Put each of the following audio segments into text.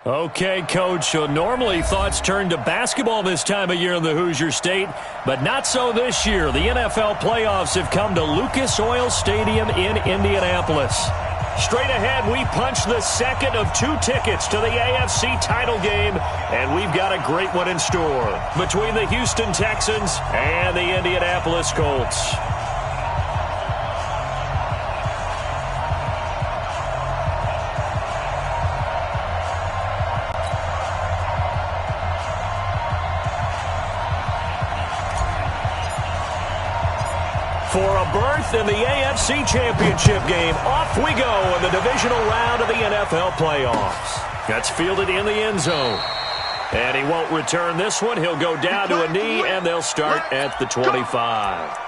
Okay, Coach, so normally thoughts turn to basketball this time of year in the Hoosier State, but not so this year. The NFL playoffs have come to Lucas Oil Stadium in Indianapolis. Straight ahead, we punch the second of 2 tickets to the AFC title game, and we've got a great one in store between the Houston Texans and the Indianapolis Colts. For a berth in the AFC Championship game, off we go in the divisional round of the NFL playoffs. That's fielded in the end zone. And he won't return this one. He'll go down to a knee, and they'll start at the 25.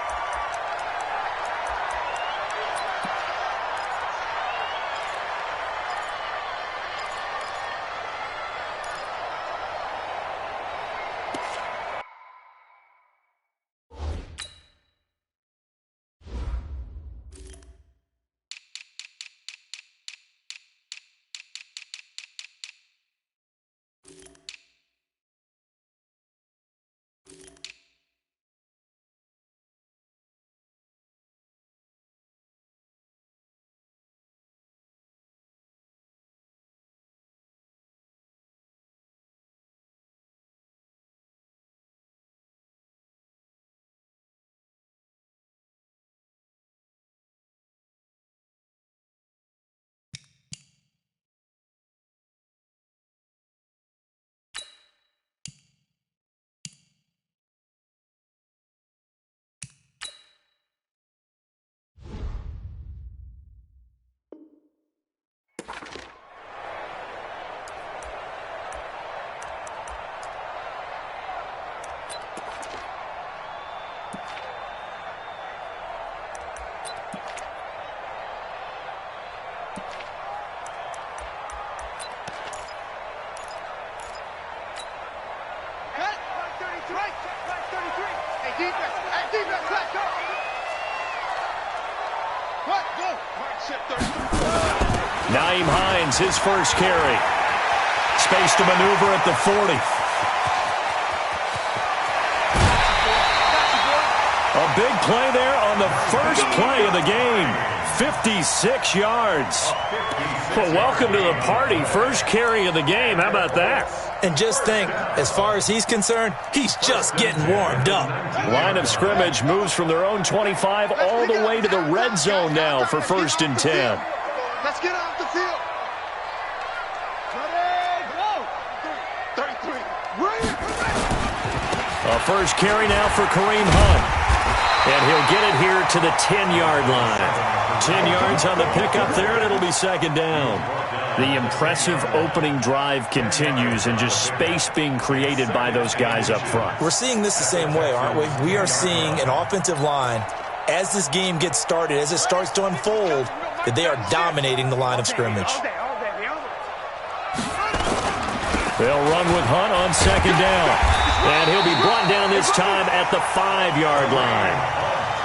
Nyheim Hines, his first carry. Space to maneuver at the 40. A big play there on the first play of the game. 56 yards. Well, welcome to the party. First carry of the game. How about that? And just think, as far as he's concerned, he's just getting warmed up. Line of scrimmage moves from their own 25 all the way to the red zone now for 1st and 10. Let's get off the field. 33. A first carry now for Kareem Hunt. And he'll get it here to the 10-yard line. 10 yards on the pickup there, and it'll be 2nd down. The impressive opening drive continues, and just space being created by those guys up front. We're seeing this the same way, aren't we? We are seeing an offensive line, as this game gets started, as it starts to unfold, that they are dominating the line of scrimmage. They'll run with Hunt on 2nd down. And he'll be brought down this time at the 5-yard line.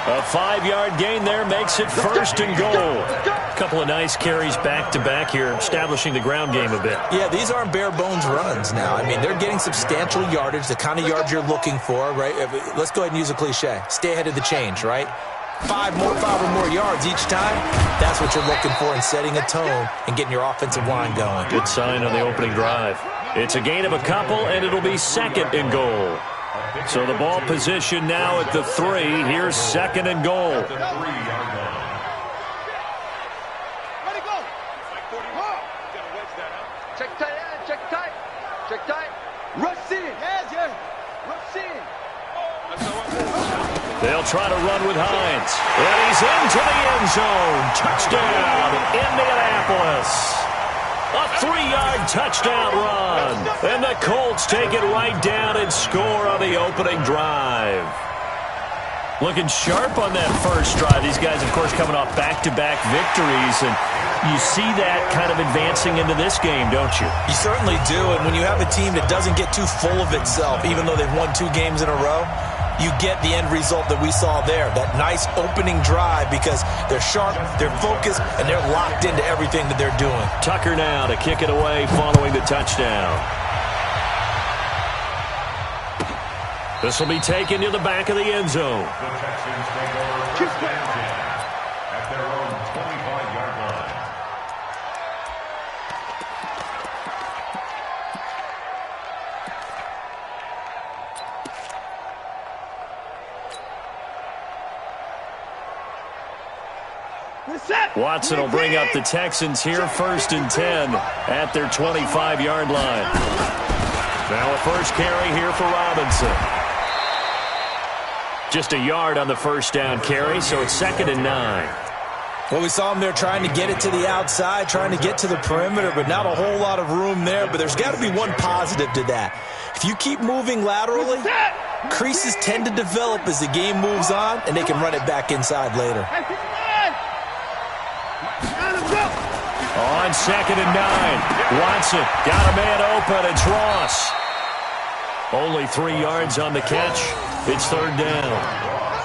A 5-yard gain there makes it 1st and goal. A couple of nice carries back-to-back here, establishing the ground game a bit. Yeah, these aren't bare-bones runs now. I mean, they're getting substantial yardage, the kind of yards you're looking for, right? Let's go ahead and use a cliche. Stay ahead of the change, right? 5 or more yards each time. That's what you're looking for in setting a tone and getting your offensive line going. Good sign on the opening drive. It's a gain of a couple, and it'll be 2nd and goal. So the ball position now at the 3. Here's 2nd and goal. Ready, go. Check tight, check tight. Check tight. Rush in. Yes. Rush in. They'll try to run with Hines. And he's into the end zone. Touchdown, Indianapolis. A 3-yard touchdown run. And the Colts take it right down and score on the opening drive. Looking sharp on that first drive. These guys, of course, coming off back-to-back victories, and you see that kind of advancing into this game, don't you? You certainly do, and when you have a team that doesn't get too full of itself, even though they've won 2 games in a row, you get the end result that we saw there, that nice opening drive, because they're sharp, they're focused, and they're locked into everything that they're doing. Tucker now to kick it away following the touchdown. This will be taken to the back of the end zone. The Texans take over first and 10 at their own 25-yard line. Watson will bring up the Texans here, first and 10 at their 25-yard line. Now a first carry here for Robinson. Just a yard on the first down carry, so it's 2nd and 9. Well, we saw him there trying to get it to the outside, trying to get to the perimeter, but not a whole lot of room there. But there's got to be one positive to that. If you keep moving laterally, creases tend to develop as the game moves on, and they can run it back inside later. On 2nd and 9, Watson got a man open. It's Ross. Only 3 yards on the catch. It's 3rd down.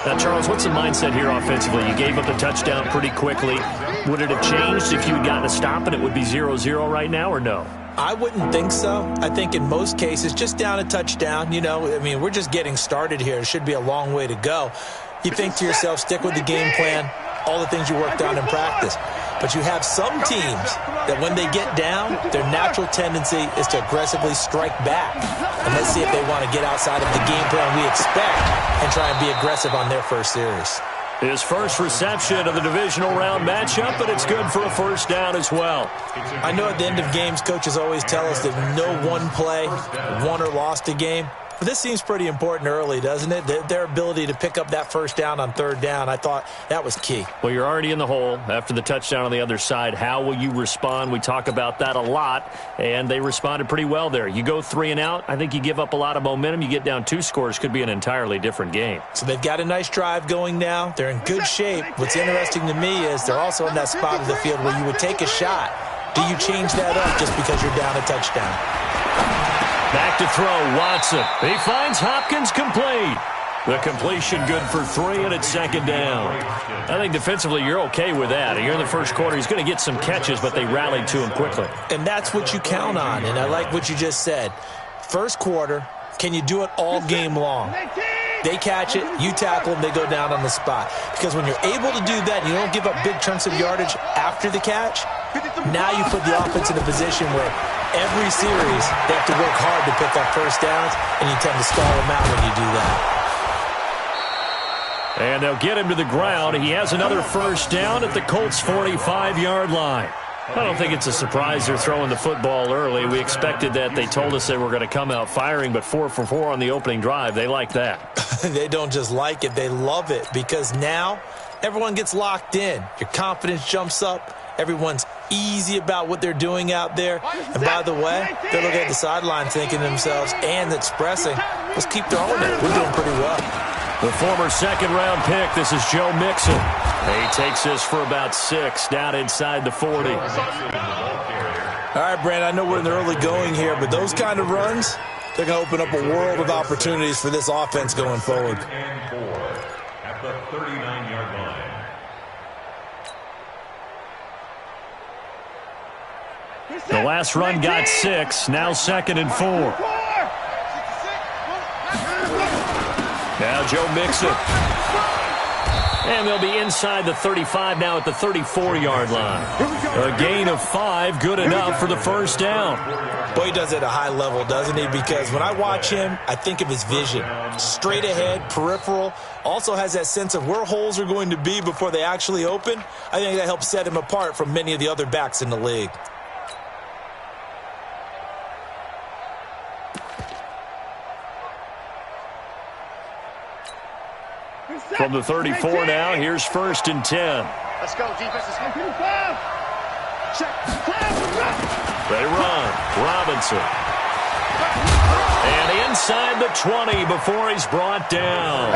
Now, Charles, what's the mindset here offensively? You gave up the touchdown pretty quickly. Would it have changed if you had gotten a stop and it would be 0-0 right now, or no? I wouldn't think so. I think in most cases, just down a touchdown, you know, I mean, we're just getting started here. It should be a long way to go. You think to yourself, stick with the game plan, all the things you worked on in practice. But you have some teams that when they get down, their natural tendency is to aggressively strike back. And let's see if they want to get outside of the game plan we expect and try and be aggressive on their first series. His first reception of the divisional round matchup, but it's good for a first down as well. I know at the end of games, coaches always tell us that no one play won or lost a game. But this seems pretty important early, doesn't it? Their ability to pick up that first down on 3rd down, I thought that was key. Well, you're already in the hole after the touchdown on the other side. How will you respond? We talk about that a lot, and they responded pretty well there. You go 3 and out, I think you give up a lot of momentum. You get down 2 scores, could be an entirely different game. So they've got a nice drive going now. They're in good shape. What's interesting to me is they're also in that spot of the field where you would take a shot. Do you change that up just because you're down a touchdown? Back to throw, Watson. He finds Hopkins complete. The completion good for 3, and it's 2nd down. I think defensively you're okay with that. Here in the first quarter, he's going to get some catches, but they rallied to him quickly. And that's what you count on, and I like what you just said. First quarter, can you do it all game long? They catch it, you tackle them, they go down on the spot. Because when you're able to do that, and you don't give up big chunks of yardage after the catch, now you put the offense in a position where every series they have to work hard to pick up first downs, and you tend to stall them out when you do that. And they'll get him to the ground. He has another first down at the Colts' 45-yard line. I don't think it's a surprise they're throwing the football early. We expected that. They told us they were going to come out firing, but 4 for 4 on the opening drive. They like that. They don't just like it. They love it, because now everyone gets locked in. Your confidence jumps up. Everyone's easy about what they're doing out there. And by the way, they're looking at the sideline thinking to themselves and expressing, let's keep throwing it. We're doing pretty well. The former second-round pick, this is Joe Mixon. He takes this for about 6, down inside the 40. All right, Brandon, I know we're in the early going here, but those kind of runs, they're going to open up a world of opportunities for this offense going forward. And 4 at the 39-yard line. The last run got 6, now 2nd and 4. Now Joe Mixon. And they'll be inside the 35 now at the 34-yard line. A gain of 5, good enough for the first down. Boy, he does it at a high level, doesn't he? Because when I watch him, I think of his vision. Straight ahead, peripheral. Also has that sense of where holes are going to be before they actually open. I think that helps set him apart from many of the other backs in the league. From the 34 now, here's 1st and 10. Let's go, defense. They run. Robinson. And inside the 20 before he's brought down.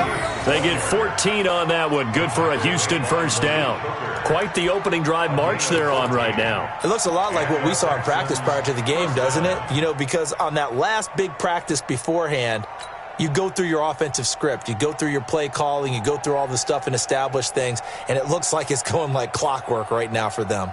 They get 14 on that one. Good for a Houston first down. Quite the opening drive march they're on right now. It looks a lot like what we saw in practice prior to the game, doesn't it? You know, because on that last big practice beforehand, you go through your offensive script. You go through your play calling. You go through all the stuff and establish things. And it looks like it's going like clockwork right now for them.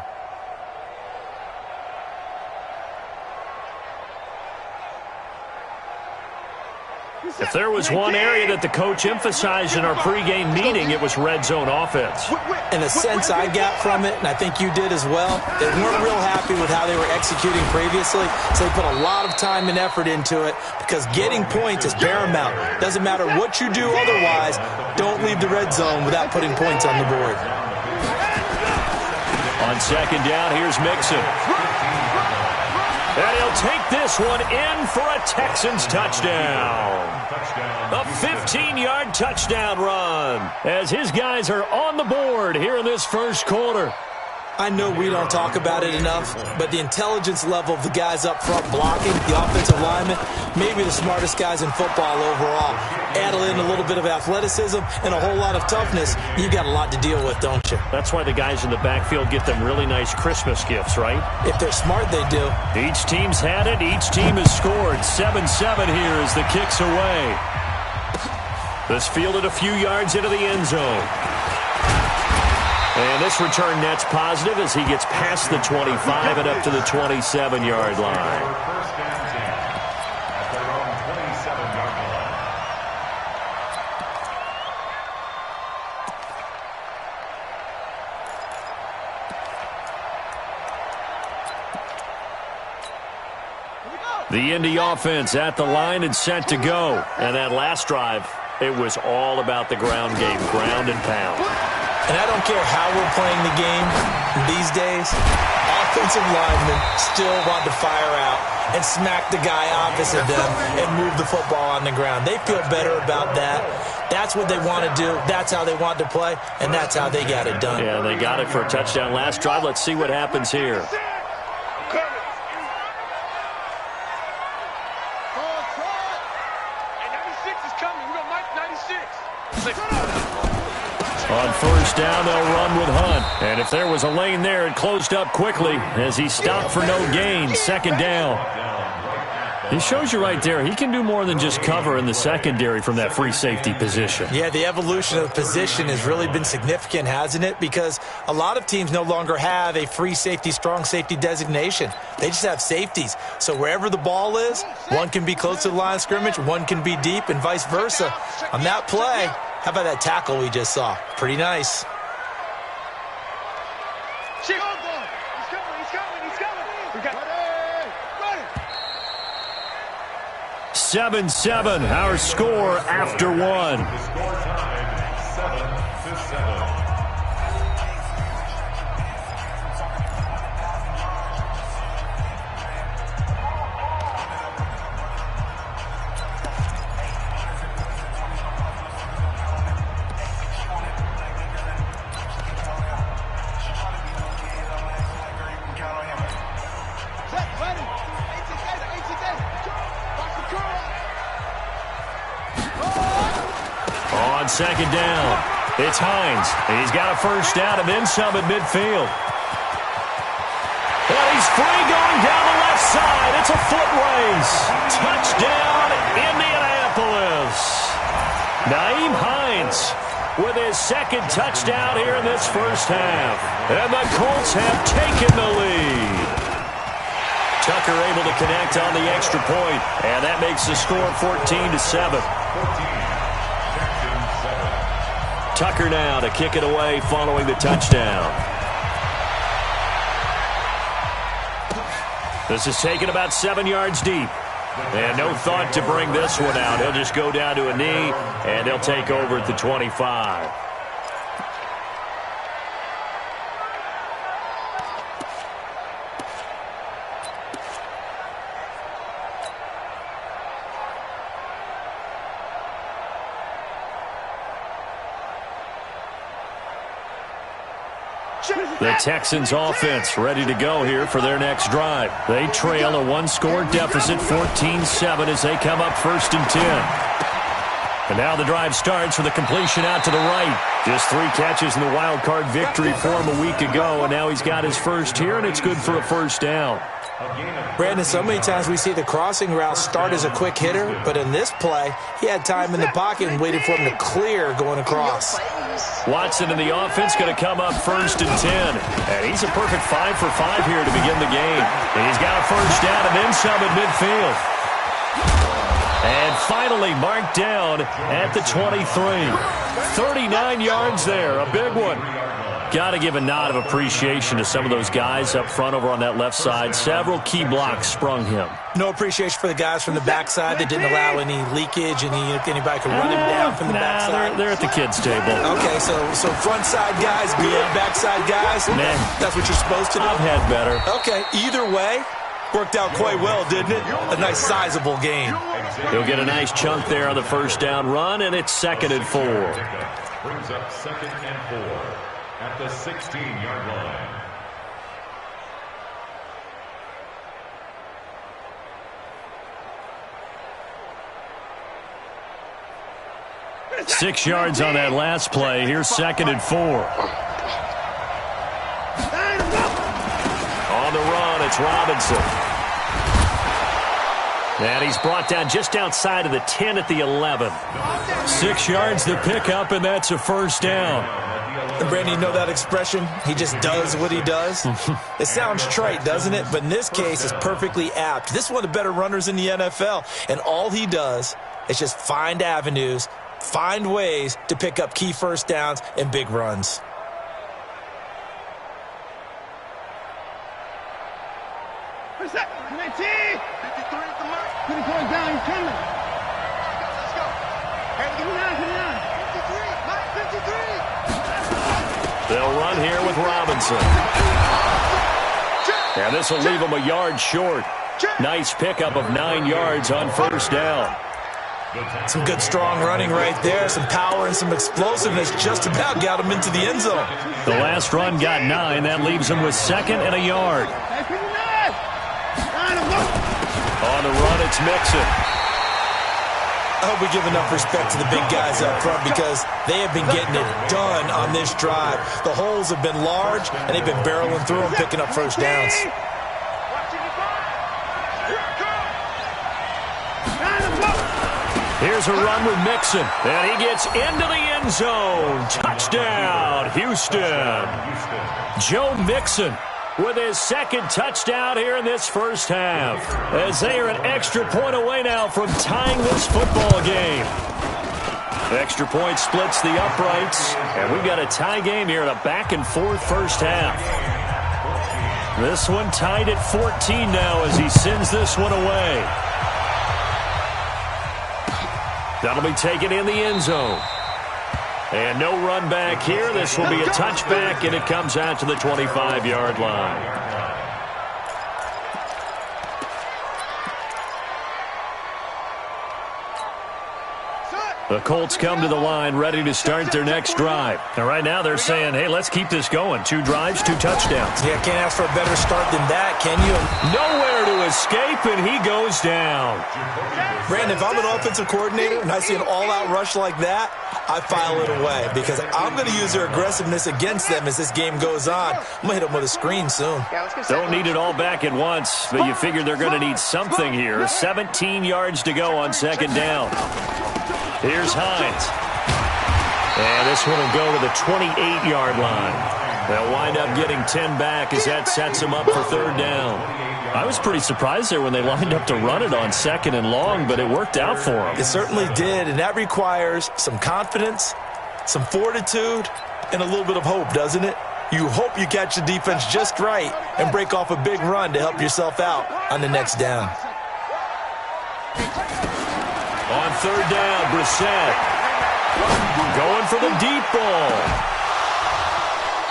If there was one area that the coach emphasized in our pregame meeting, it was red zone offense. And the sense I got from it, and I think you did as well, they weren't real happy with how they were executing previously, so they put a lot of time and effort into it because getting points is paramount. Doesn't matter what you do otherwise, don't leave the red zone without putting points on the board. On second down, here's Mixon. And he'll take this one in for a Texans touchdown. A 15-yard touchdown run as his guys are on the board here in this first quarter. I know we don't talk about it enough, but the intelligence level of the guys up front blocking, the offensive linemen, maybe the smartest guys in football overall. Add in a little bit of athleticism and a whole lot of toughness, you got a lot to deal with, don't you? That's why the guys in the backfield get them really nice Christmas gifts, right? If they're smart, they do. Each team's had it. Each team has scored. 7-7 here as the kick's away. This fielded a few yards into the end zone. And this return net's positive as he gets past the 25 and up to the 27-yard line. First down 10 at their own 27-yard line. The Indy offense at the line and set to go. And that last drive, it was all about the ground game, ground and pound. And I don't care how we're playing the game these days, offensive linemen still want to fire out and smack the guy opposite them and move the football on the ground. They feel better about that. That's what they want to do. That's how they want to play, and that's how they got it done. Yeah, they got it for a touchdown last drive. Let's see what happens here. On first down, they'll run with Hunt. And if there was a lane there, it closed up quickly as he stopped for no gain. Second down. He shows you right there, he can do more than just cover in the secondary from that free safety position. Yeah, the evolution of the position has really been significant, hasn't it? Because a lot of teams no longer have a free safety, strong safety designation. They just have safeties. So wherever the ball is, one can be close to the line of scrimmage, one can be deep, and vice versa. On that play, how about that tackle we just saw? Pretty nice. He's coming. We got 7-7, our score after one. The score time, 7-7. Second down. It's Hines. He's got a first down and then some at midfield. And he's free going down the left side. It's a foot race. Touchdown, Indianapolis. Nyheim Hines with his second touchdown here in this first half. And the Colts have taken the lead. Tucker able to connect on the extra point, and that makes the score 14-7. Tucker now to kick it away following the touchdown. This is taken about 7 yards deep. And no thought to bring this one out. He'll just go down to a knee, and he'll take over at the 25. The Texans offense ready to go here for their next drive. They trail a one-score deficit, 14-7, as they come up 1st and 10. And now the drive starts with a completion out to the right. Just 3 catches in the wild card victory for him a week ago, and now he's got his first here, and it's good for a first down. Brandon, so many times we see the crossing route start as a quick hitter, but in this play, he had time in the pocket and waited for him to clear going across. Watson in the offense going to come up 1st and 10. And he's a perfect 5 for 5 here to begin the game. And he's got a first down and then some at midfield. And finally marked down at the 23. 39 yards there, a big one. Got to give a nod of appreciation to some of those guys up front over on that left side. Several key blocks sprung him. No appreciation for the guys from the backside that didn't allow any leakage, and anybody could run him down from the backside. They're at the kids' table. Okay, so front side guys, good, backside guys. Man, that's what you're supposed to do. I've had better. Okay, either way, worked out quite well, didn't it? A nice sizable game. He'll get a nice chunk there on the first down run, and it's 2nd and 4. Brings up 2nd and 4 at the 16-yard line. Six yards on that last play. Here's 2nd and 4. On the run, it's Robinson. And he's brought down just outside of the 10 at the 11. 6 yards to pick up, and that's a first down. And Brandon, you know that expression? He just does what he does. It sounds trite, doesn't it? But in this case, it's perfectly apt. This is one of the better runners in the NFL, and all he does is just find avenues, find ways to pick up key first downs and big runs. Where's that? 19! 53 at the mark. Put him going down, he's coming. Let's go. Hey, give me 53. 53. They'll run here with Robinson. And this will leave him a yard short. Nice pickup of 9 yards on first down. Some good strong running right there. Some power and some explosiveness just about got him into the end zone. The last run got 9. That leaves him with 2nd and a yard. On the run, it's Mixon. I hope we give enough respect to the big guys up front because they have been getting it done on this drive. The holes have been large, and they've been barreling through them, picking up first downs. Here's a run with Mixon, and he gets into the end zone. Touchdown, Houston. Joe Mixon with his 2nd touchdown here in this first half, as they are an extra point away now from tying this football game. Extra point splits the uprights, and we've got a tie game here in a back-and-forth first half. This one tied at 14 now as he sends this one away. That'll be taken in the end zone. And no run back here. This will be a touchback, and it comes out to the 25-yard line. The Colts come to the line ready to start their next drive. And right now they're saying, hey, let's keep this going. 2 drives, 2 touchdowns. Yeah, can't ask for a better start than that, can you? Nowhere to escape, and he goes down. Brandon, if I'm an offensive coordinator and I see an all-out rush like that, I file it away because I'm going to use their aggressiveness against them as this game goes on. I'm going to hit them with a screen soon. Don't need it all back at once, but you figure they're going to need something here. 17 yards to go on 2nd down. Here's Hines. And this one will go to the 28-yard line. They'll wind up getting 10 back as that sets them up for 3rd down. I was pretty surprised there when they lined up to run it on 2nd and long, but it worked out for them. It certainly did, and that requires some confidence, some fortitude, and a little bit of hope, doesn't it? You hope you catch the defense just right and break off a big run to help yourself out on the next down. On 3rd down, Brissett going for the deep ball.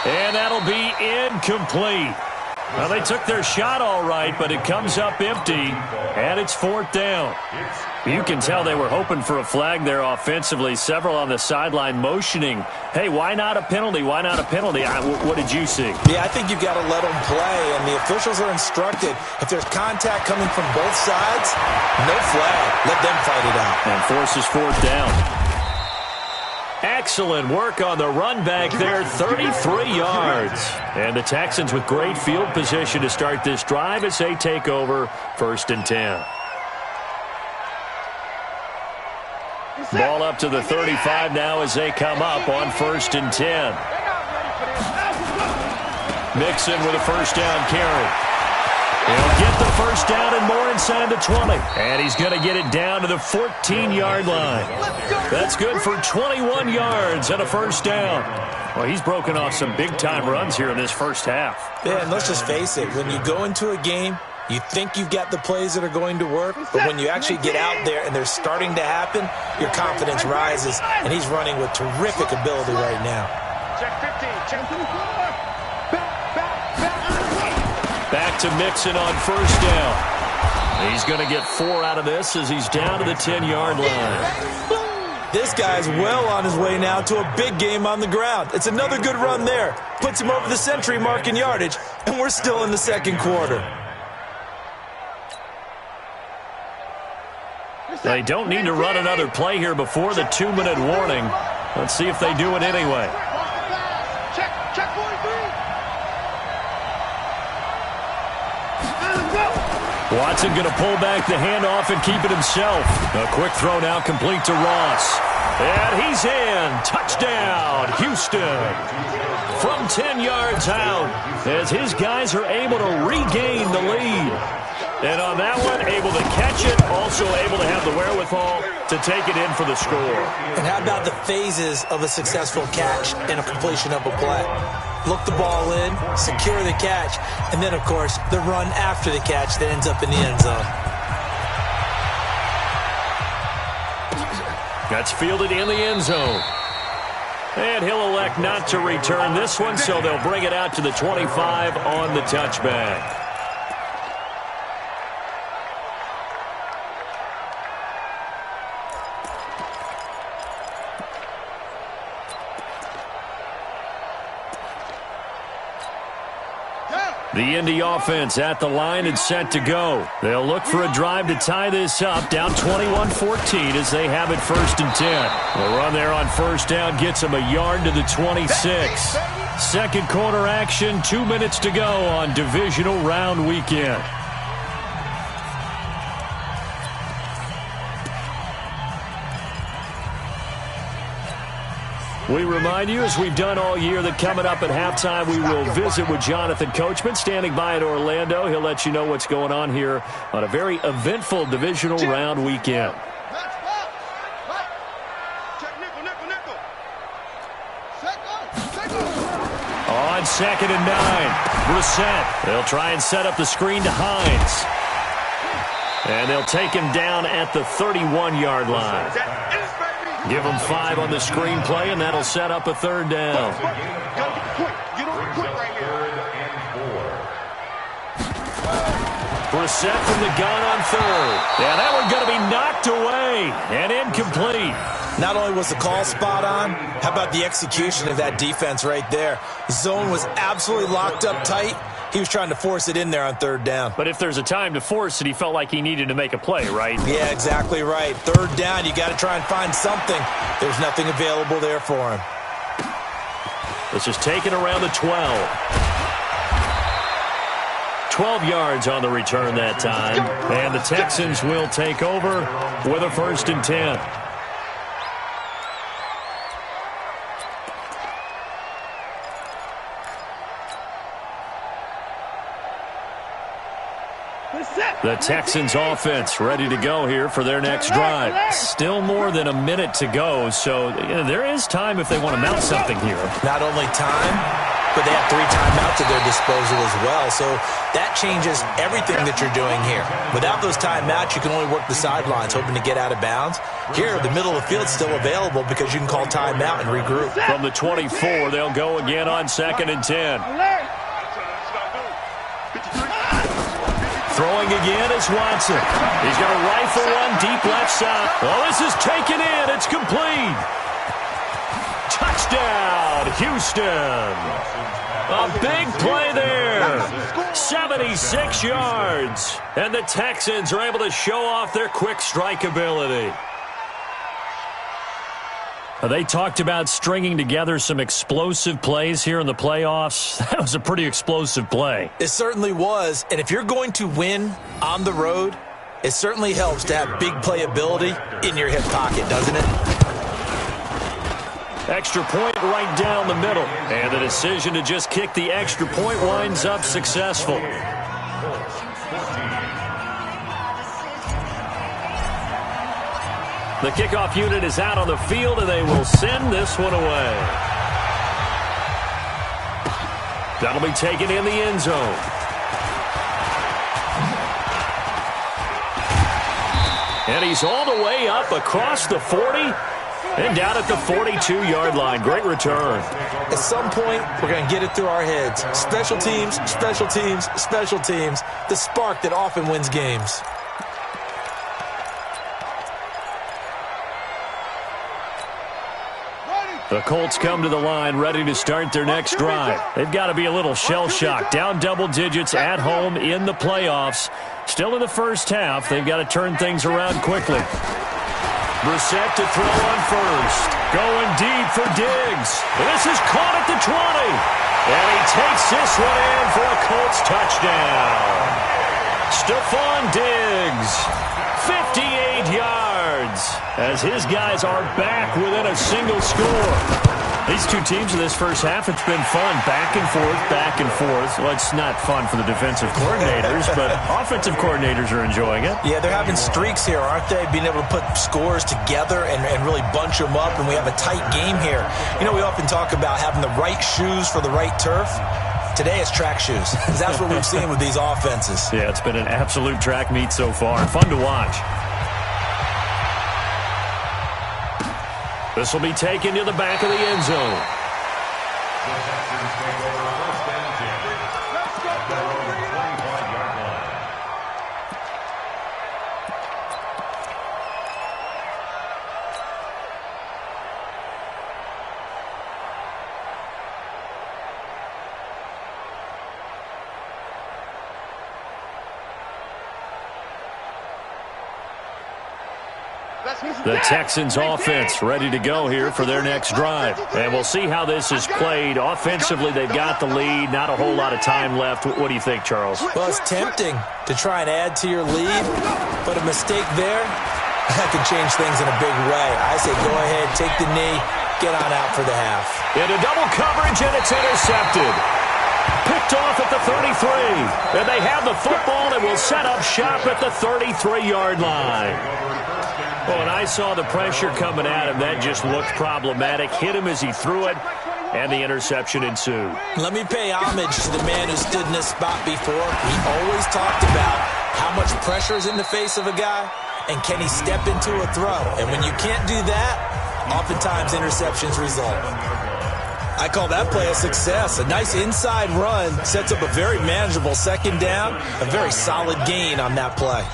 And that'll be incomplete. Well, they took their shot all right, but it comes up empty, and it's 4th down. You can tell they were hoping for a flag there offensively. Several on the sideline motioning, hey, why not a penalty? Why not a penalty? What did you see? Yeah, I think you've got to let them play, and the officials are instructed, if there's contact coming from both sides, no flag. Let them fight it out. And forces 4th down. Excellent work on the run back there, 33 yards. And the Texans with great field position to start this drive as they take over 1st and 10. Ball up to the 35 now as they come up on 1st and 10. Mixon with a 1st down carry. He'll get the 1st down and more inside the 20. And he's going to get it down to the 14-yard line. That's good for 21 yards and a 1st down. Well, he's broken off some big-time runs here in this first half. Yeah, and let's just face it. When you go into a game, you think you've got the plays that are going to work, but when you actually get out there and they're starting to happen, your confidence rises, and he's running with terrific ability right now. Check 15, check 24. Back to Mixon on 1st down. He's going to get 4 out of this as he's down to the 10-yard line. This guy's well on his way now to a big game on the ground. It's another good run there. Puts him over the century mark in yardage, and we're still in the 2nd quarter. They don't need to run another play here before the 2-minute warning. Let's see if they do it anyway. Check 43. Watson going to pull back the handoff and keep it himself. A quick throw now complete to Ross. And he's in. Touchdown, Houston. From 10 yards out as his guys are able to regain the lead. And on that one, able to catch it, also able to have the wherewithal to take it in for the score. And how about the phases of a successful catch and a completion of a play? Look the ball in, secure the catch, and then, of course, the run after the catch that ends up in the end zone. That's fielded in the end zone. And he'll elect not to return this one, so they'll bring it out to the 25 on the touchback. The Indy offense at the line and set to go. They'll look for a drive to tie this up, down 21-14 as they have it 1st and 10. The run there on 1st down gets them a yard to the 26. 2nd quarter action, 2 minutes to go on divisional round weekend. We remind you, as we've done all year, that coming up at halftime, we will visit with Jonathan Coachman, standing by in Orlando. He'll let you know what's going on here on a very eventful divisional round weekend. On 2nd and 9, Brissett. They'll try and set up the screen to Hines. And they'll take him down at the 31-yard line. Give him 5 on the screenplay, and that'll set up a 3rd down. Brissett from the gun on 3rd. Yeah, that one going to be knocked away and incomplete. Not only was the call spot on, how about the execution of that defense right there? The zone was absolutely locked up tight. He was trying to force it in there on 3rd down. But if there's a time to force it, he felt like he needed to make a play, right? Yeah, exactly right. 3rd down, you got to try and find something. There's nothing available there for him. This is taken around the 12. 12 yards on the return that time. And the Texans will take over with a 1st and 10. The Texans offense ready to go here for their next drive. Still more than a minute to go, so there is time if they want to mount something here. Not only time, but they have 3 timeouts at their disposal as well, so that changes everything that you're doing here. Without those timeouts, you can only work the sidelines, hoping to get out of bounds. Here, the middle of the field's still available because you can call timeout and regroup. From the 24, they'll go again on 2nd and 10. Throwing again is Watson. He's going to rifle one deep left side. Well, this is taken in. It's complete. Touchdown, Houston. A big play there. 76 yards. And the Texans are able to show off their quick strike ability. They talked about stringing together some explosive plays here in the playoffs. That was a pretty explosive play. It certainly was. And if you're going to win on the road, it certainly helps to have big playability in your hip pocket, doesn't it? Extra point right down the middle. And the decision to just kick the extra point winds up successful. The kickoff unit is out on the field, and they will send this one away. That'll be taken in the end zone. And he's all the way up across the 40 and down at the 42-yard line. Great return. At some point, we're going to get it through our heads. Special teams, special teams, special teams. The spark that often wins games. The Colts come to the line ready to start their next drive. They've got to be a little shell-shocked. Down double digits at home in the playoffs. Still in the first half. They've got to turn things around quickly. Brissett to throw on first. Going deep for Diggs. This is caught at the 20. And he takes this one in for a Colts touchdown. Stephon Diggs, 58 yards, as his guys are back within a single score. These two teams in this first half, it's been fun. Back and forth, back and forth. Well, it's not fun for the defensive coordinators, but offensive coordinators are enjoying it. Yeah, they're having streaks here, aren't they? Being able to put scores together and really bunch them up, and we have a tight game here. You know, we often talk about having the right shoes for the right turf. Today it's track shoes. That's what we've seen with these offenses. Yeah, it's been an absolute track meet so far. Fun to watch. This will be taken to the back of the end zone. The Texans take over first and 10 at their own 25-yard line. The Texans offense ready to go here for their next drive. And we'll see how this is played. Offensively, they've got the lead. Not a whole lot of time left. What do you think, Charles? Well, it's tempting to try and add to your lead, but a mistake there, that can change things in a big way. I say go ahead, take the knee, get on out for the half. Into double coverage, and it's intercepted. Picked off at the 33. And they have the football and will set up shop at the 33-yard line. Oh, and I saw the pressure coming at him. That just looked problematic. Hit him as he threw it, and the interception ensued. Let me pay homage to the man who stood in this spot before. He always talked about how much pressure is in the face of a guy, and can he step into a throw. And when you can't do that, oftentimes interceptions result. I call that play a success. A nice inside run sets up a very manageable second down, a very solid gain on that play.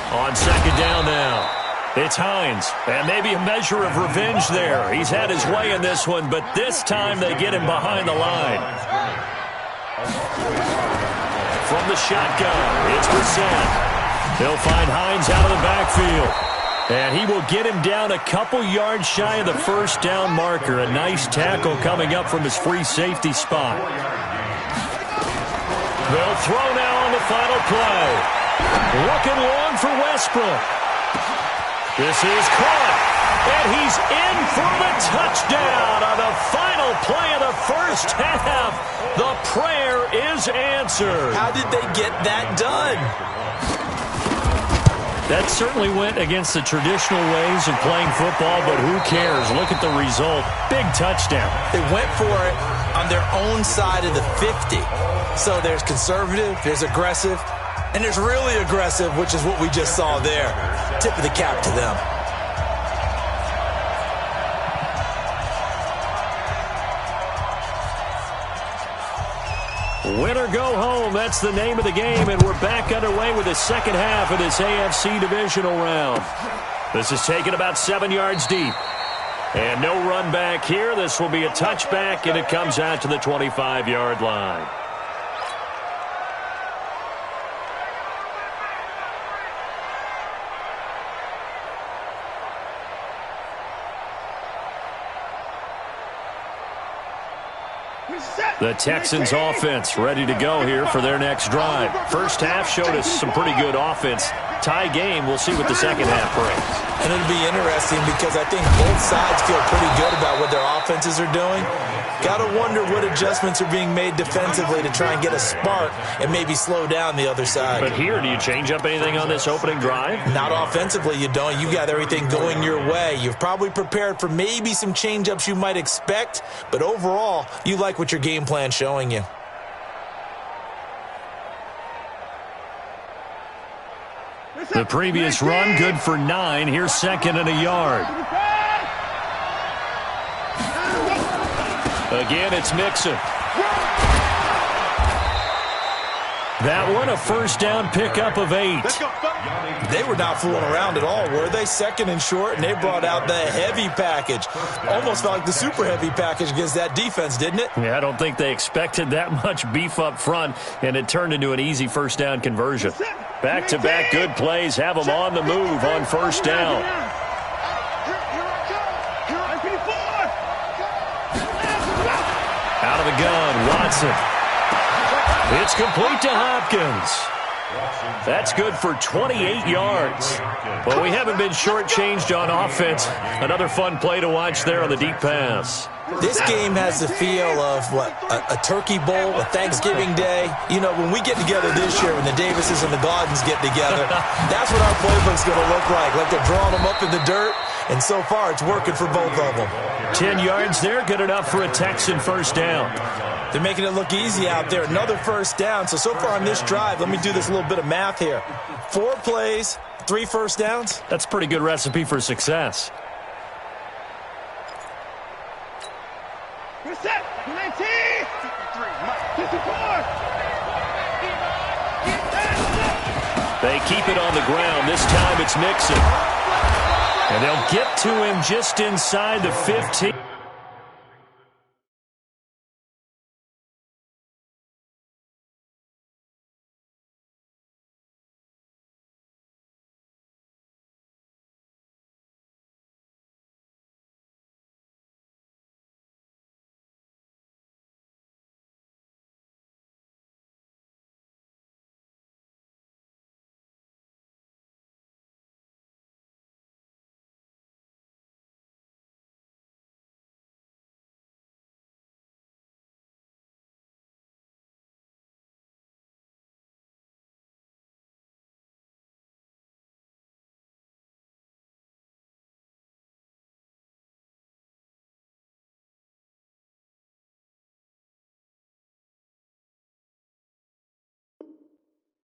On second down now, it's Hines, and maybe a measure of revenge there. He's had his way in this one, but this time they get him behind the line. From the shotgun, it's Brissett. He'll find Hines out of the backfield, and he will get him down a couple yards shy of the first down marker. A nice tackle coming up from his free safety spot. They'll throw now on the final play. Looking long for Westbrook. This is caught, and he's in for the touchdown on the final play of the first half. The prayer is answered. How did they get that done? That certainly went against the traditional ways of playing football, but who cares? Look at the result. Big touchdown. They went for it on their own side of the 50. So there's conservative, there's aggressive, and there's really aggressive, which is what we just saw there. Tip of the cap to them. Win or go home, that's the name of the game, and we're back underway with the second half of this AFC divisional round. This is taken about 7 yards deep. And no run back here. This will be a touchback, and it comes out to the 25-yard line. The Texans offense ready to go here for their next drive. First half showed us some pretty good offense. Tie game, we'll see what the second half brings. And it'll be interesting because I think both sides feel pretty good about what their offenses are doing. Got to wonder what adjustments are being made defensively to try and get a spark and maybe slow down the other side. But here, do you change up anything on this opening drive? Not offensively, you don't. You got everything going your way. You've probably prepared for maybe some change-ups you might expect, but overall, you like what your game plan's showing you. The previous run, good for 9. Here's second and a yard. Again, it's Mixon. That one, a first down pickup of 8. They were not fooling around at all, were they? Second and short, and they brought out the heavy package. Almost felt like the super heavy package against that defense, didn't it? Yeah, I don't think they expected that much beef up front, and it turned into an easy first down conversion. Back-to-back good plays have them on the move on first down. Out of the gun, Watson. It's complete to Hopkins. That's good for 28 yards. Well, we haven't been shortchanged on offense. Another fun play to watch there on the deep pass. This game has the feel of, a turkey bowl, a Thanksgiving day. You know, when we get together this year, when the Davises and the Gaudens get together, that's what our playbook's going to look like. Like they're drawing them up in the dirt, and so far it's working for both of them. 10 yards there, good enough for a Texan first down. They're making it look easy out there. Another first down. So far on this drive, let me do this little bit of math here. 4 plays, 3 first downs. That's a pretty good recipe for success. Set. 19. 54. They keep it on the ground. This time it's Mixon. And they'll get to him just inside the 15.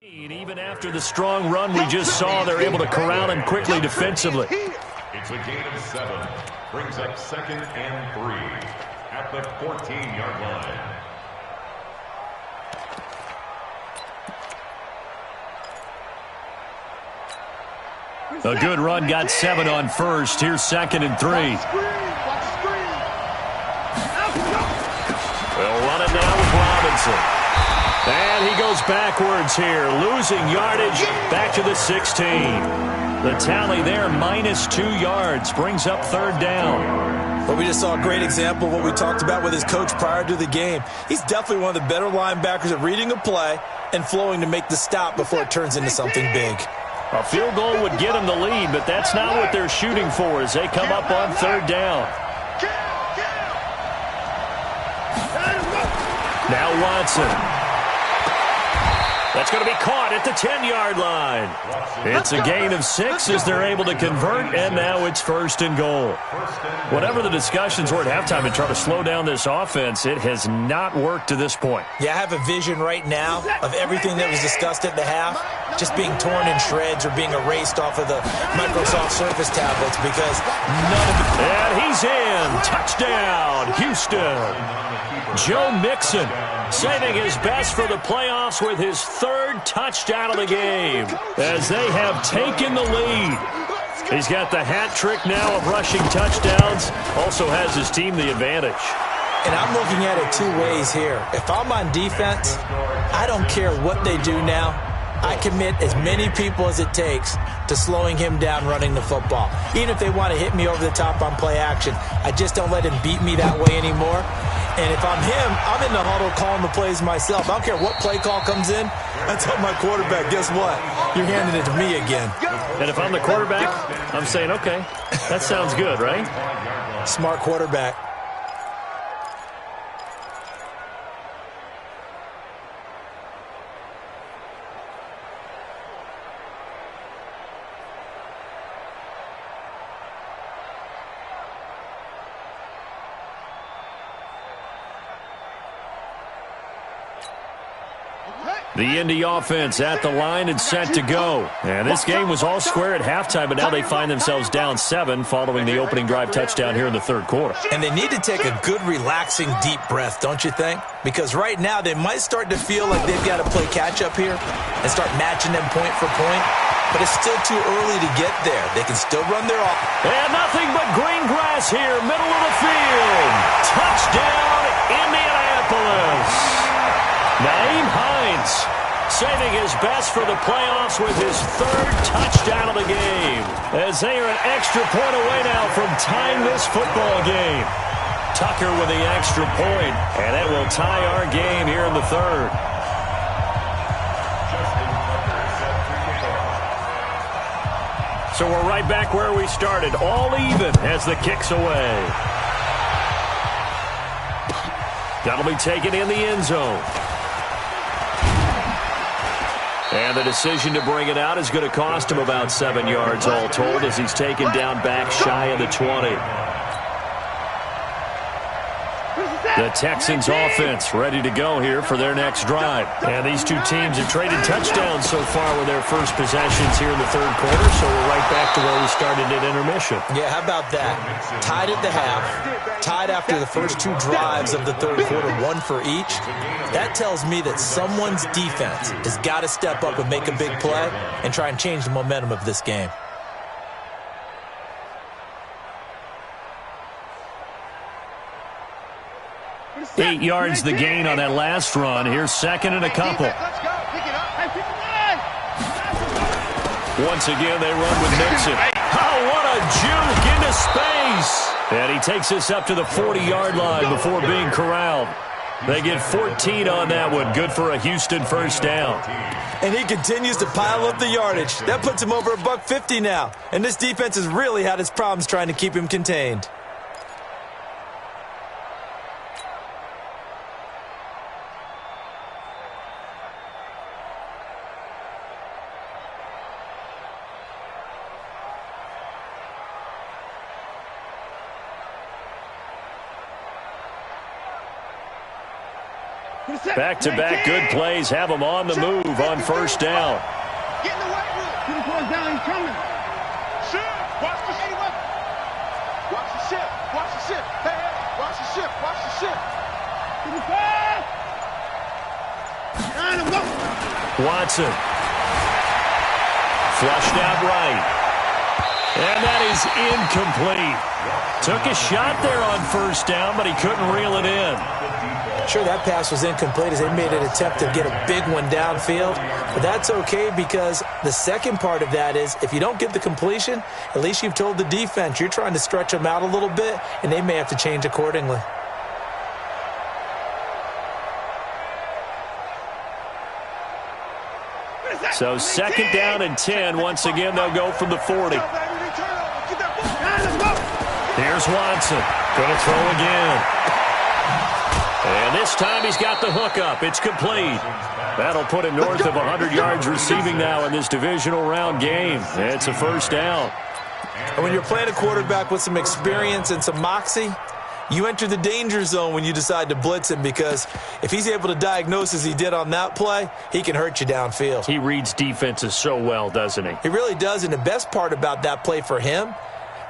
Even after the strong run we just saw, they're able to corral him quickly defensively. It's a gain of 7. Brings up 2nd and 3 at the 14-yard line. A good run got 7 on first. Here's 2nd and 3. They'll run it now with Robinson. And he goes backwards here, losing yardage back to the 16. The tally there, -2 yards, brings up 3rd down. Well, we just saw a great example of what we talked about with his coach prior to the game. He's definitely one of the better linebackers at reading a play and flowing to make the stop before it turns into something big. A field goal would get him the lead, but that's not what they're shooting for as they come up on 3rd down. Now Watson. That's going to be caught at the 10-yard line. It's a gain of 6 as they're able to convert, and now it's 1st and goal. Whatever the discussions were at halftime and try to slow down this offense, it has not worked to this point. Yeah, I have a vision right now of everything that was discussed at the half just being torn in shreds or being erased off of the Microsoft Surface tablets because none of it. And he's in. Touchdown, Houston. Joe Mixon saving his best for the playoffs with his third touchdown of the game as they have taken the lead. He's got the hat trick now of rushing touchdowns, also has his team the advantage. And I'm looking at it two ways here. If I'm on defense, I don't care what they do now. I commit as many people as it takes to slowing him down running the football. Even if they want to hit me over the top on play action, I just don't let him beat me that way anymore. And if I'm him, I'm in the huddle calling the plays myself. I don't care what play call comes in. I tell my quarterback, guess what? You're handing it to me again. And if I'm the quarterback, I'm saying, okay, that sounds good, right? Smart quarterback. The Indy offense at the line and set to go. And this game was all square at halftime, but now they find themselves down 7 following the opening drive touchdown here in the third quarter. And they need to take a good, relaxing, deep breath, don't you think? Because right now they might start to feel like they've got to play catch-up here and start matching them point for point. But it's still too early to get there. They can still run their off. And nothing but green grass here, middle of the field. Touchdown, Indianapolis. Nyheim Hines saving his best for the playoffs with his third touchdown of the game, as they are an extra point away now from tying this football game. Tucker with the extra point, and it will tie our game here in the third. So we're right back where we started, all even as the kick's away. That'll be taken in the end zone. And the decision to bring it out is going to cost him about 7 yards all told as he's taken down back shy of the 20. The Texans offense ready to go here for their next drive. And these two teams have traded touchdowns so far with their first possessions here in the third quarter, so we're right back to where we started at intermission. Yeah, how about that? Tied at the half, tied after the first 2 drives of the third quarter, 1 for each. That tells me that someone's defense has got to step up and make a big play and try and change the momentum of this game. Eight yards the gain on that last run. Here's second and a couple. Once again, they run with Mixon. Oh, what a juke into space. And he takes us up to the 40-yard line before being corralled. They get 14 on that one. Good for a Houston first down. And he continues to pile up the yardage. That puts him over $150 now. And this defense has really had its problems trying to keep him contained. Back-to-back good plays have him on the move on first down. Get in the weight room. Put the boys down. He's coming. Shit. Watch the ship. Watch the ship. Watch the ship. Hey, hey. Watch the ship. Watch the ship. Get the ball. Behind him. Go. Watson. Flushed out right. And that is incomplete. Took a shot there on first down, but he couldn't reel it in. Sure, that pass was incomplete as they made an attempt to get a big one downfield. But that's okay because the second part of that is if you don't get the completion, at least you've told the defense you're trying to stretch them out a little bit, and they may have to change accordingly. So second down and 10. Once again, they'll go from the 40. Here's Watson. Going to throw again. And this time he's got the hook up. It's complete. That'll put him north of 100 yards receiving now in this divisional round game. It's a first down. And when you're playing a quarterback with some experience and some moxie, you enter the danger zone when you decide to blitz him because if he's able to diagnose as he did on that play, he can hurt you downfield. He reads defenses so well, doesn't he? He really does, and the best part about that play for him,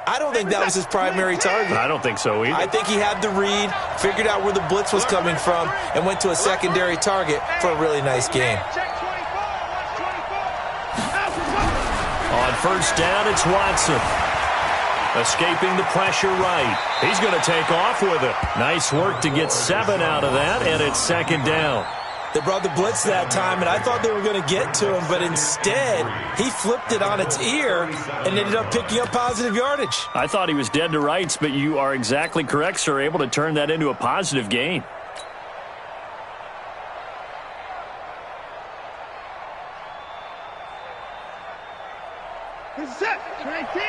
I don't think that was his primary target. I don't think so either. I think he had the read, figured out where the blitz was coming from, and went to a secondary target for a really nice game. On first down, it's Watson. Escaping the pressure right. He's going to take off with it. Nice work to get 7 out of that, and it's second down. They brought the blitz that time, and I thought they were going to get to him, but instead, he flipped it on its ear and ended up picking up positive yardage. I thought he was dead to rights, but you are exactly correct, sir. Able to turn that into a positive gain. Set. 19.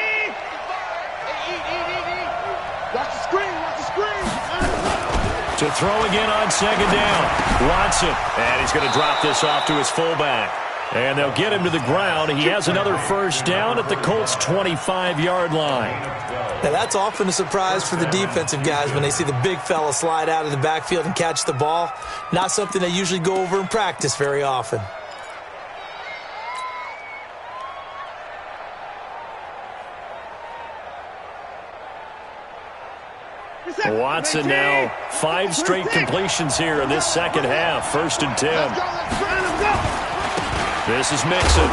Watch the screen. Watch the screen. To throw again on second down. Watson. And he's going to drop this off to his fullback. And they'll get him to the ground. He has another first down at the Colts' 25-yard line. Now, that's often a surprise for the defensive guys when they see the big fella slide out of the backfield and catch the ball. Not something they usually go over in practice very often. Watson now 5 straight completions here in this second half. 1st and 10. This is Mixon.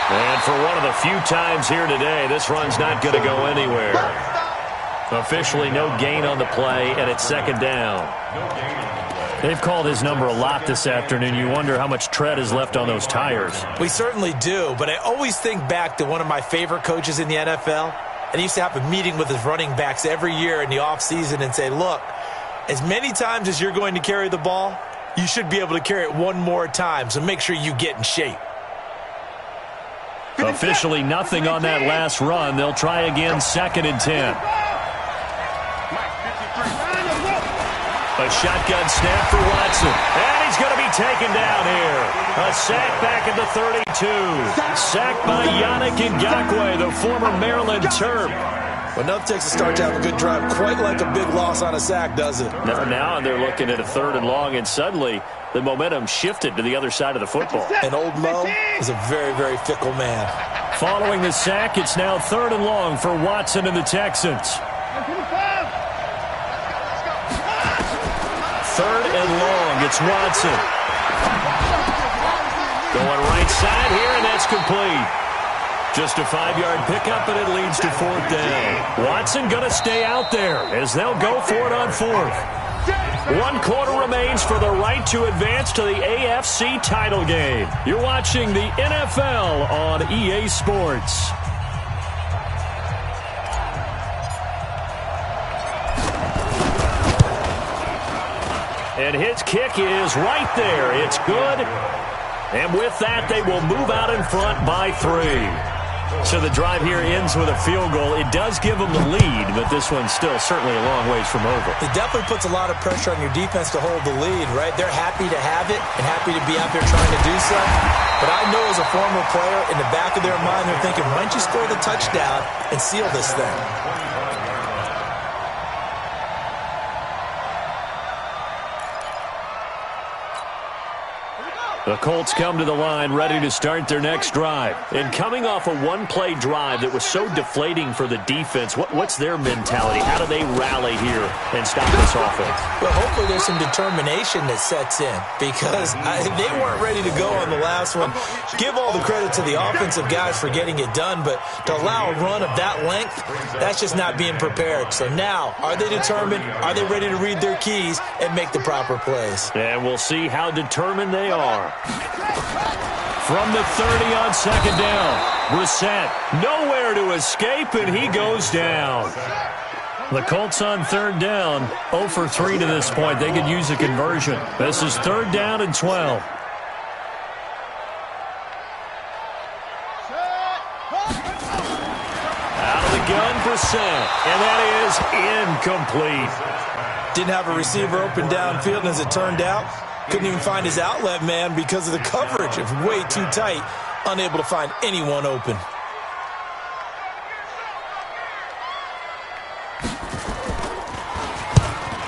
And for one of the few times here today, this run's not going to go anywhere. Officially no gain on the play, and it's second down. They've called his number a lot this afternoon. You wonder how much tread is left on those tires. We certainly do, but I always think back to one of my favorite coaches in the NFL. And he used to have a meeting with his running backs every year in the offseason and say, look, as many times as you're going to carry the ball, you should be able to carry it one more time, so make sure you get in shape. Officially nothing on that last run. They'll try again, 2nd and 10. A shotgun snap for Watson. And he's going to be taken down here. A sack back at the 32. Sacked by Yannick Ngakoue, the former Maryland Terp. Well, nothing takes a start to have a good drive quite like a big loss on a sack, does it? Now they're looking at a 3rd and long, and suddenly the momentum shifted to the other side of the football. And old Mo is a very, very fickle man. Following the sack, it's now 3rd and long for Watson and the Texans. 3rd and long, it's Watson. Going right side here, and that's complete. Just a 5-yard pickup, and it leads to 4th down. Watson going to stay out there as they'll go for it on 4th. 1 quarter remains for the right to advance to the AFC title game. You're watching the NFL on EA Sports. And his kick is right there. It's good. And with that, they will move out in front by 3. So the drive here ends with a field goal. It does give them the lead, but this one's still certainly a long ways from over. It definitely puts a lot of pressure on your defense to hold the lead, right? They're happy to have it and happy to be out there trying to do so. But I know as a former player, in the back of their mind, they're thinking, why don't you score the touchdown and seal this thing? The Colts come to the line ready to start their next drive. And coming off a one-play drive that was so deflating for the defense, what's their mentality? How do they rally here and stop this offense? Well, hopefully there's some determination that sets in because they weren't ready to go on the last one. Give all the credit to the offensive guys for getting it done, but to allow a run of that length, that's just not being prepared. So now, are they determined? Are they ready to read their keys and make the proper plays? And we'll see how determined they are. From the 30 on second down, Brissett nowhere to escape, and he goes down. The Colts on 3rd down, 0 for 3 to this point. They could use a conversion. This is 3rd down and 12. Out of the gun, Brissett, and that is incomplete. Didn't have a receiver open downfield, and as it turned out, couldn't even find his outlet man because of the coverage. It was way too tight, unable to find anyone open.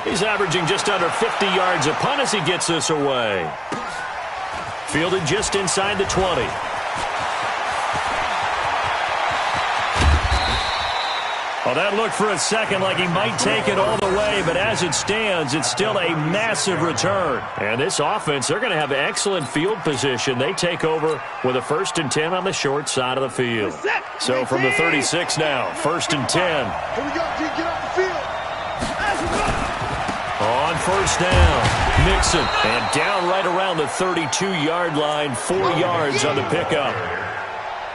He's averaging just under 50 yards a punt as he gets this away. Fielded just inside the 20. Well, that looked for a second like he might take it all the way, but as it stands, it's still a massive return. And this offense, they're going to have excellent field position. They take over with a 1st and 10 on the short side of the field. So from the 36 now, 1st and 10. Here we go, G. Get off the field. On 1st down, Mixon. And down right around the 32-yard line, 4 yards on the pickup.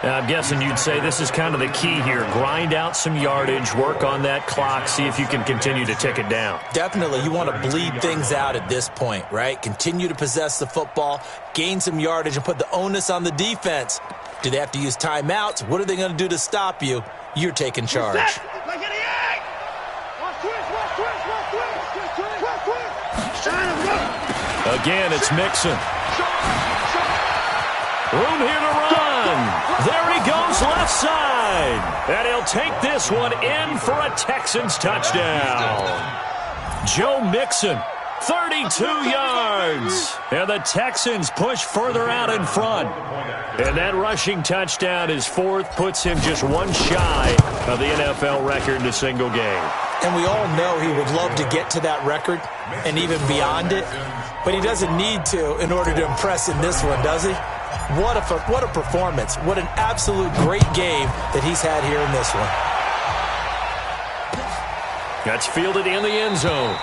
Now, I'm guessing you'd say this is kind of the key here. Grind out some yardage, work on that clock, see if you can continue to tick it down. Definitely. You want to bleed things out at this point, right? Continue to possess the football, gain some yardage, and put the onus on the defense. Do they have to use timeouts? What are they going to do to stop you? You're taking charge. Again, it's Mixon. Room here to run. There he goes left side. And he'll take this one in for a Texans touchdown. Joe Mixon, 32 yards. And the Texans push further out in front. And that rushing touchdown, his 4th, puts him just one shy of the NFL record in a single game. And we all know he would love to get to that record and even beyond it. But he doesn't need to in order to impress in this one, does he? What a performance. What an absolute great game that he's had here in this one. That's fielded in the end zone.